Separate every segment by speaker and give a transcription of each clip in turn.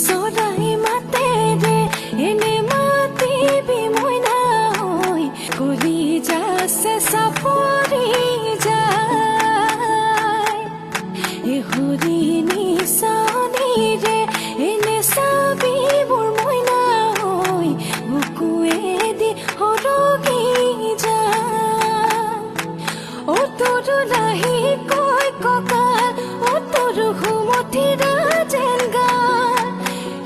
Speaker 1: চৰাই মাতেৰে এনে মাতিবি মইনা হৈ কৰি যাছে চাপৰি যায় এহুৰি নিচনীৰে এনে চাবি মোৰ মইনা হৈ বুকুৱে দি সৰগি যায় অ তোৰো লাহি কৈ কঁকাল অ তোৰো ঘুমঠিৰা যেন গাল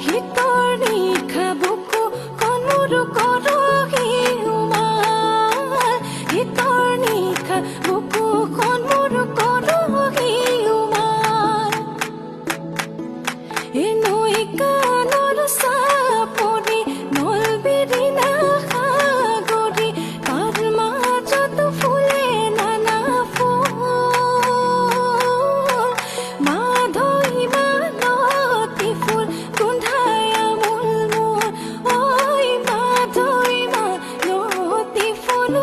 Speaker 1: শীতৰ নিশা বুকু কণমূৰ কৰহি উমাল শীতৰ নিশা বুকু কণমূৰ কৰহি উমাল এ নৈ কাণৰ চাপৰি নলবেৰী নাসাগৰি তাৰ মাজত ফুলে নানা ফুল মাধৈ মালতী ফুল গোন্ধাই আমোল মোৰ ঐ মাধৈ মালতী ফুল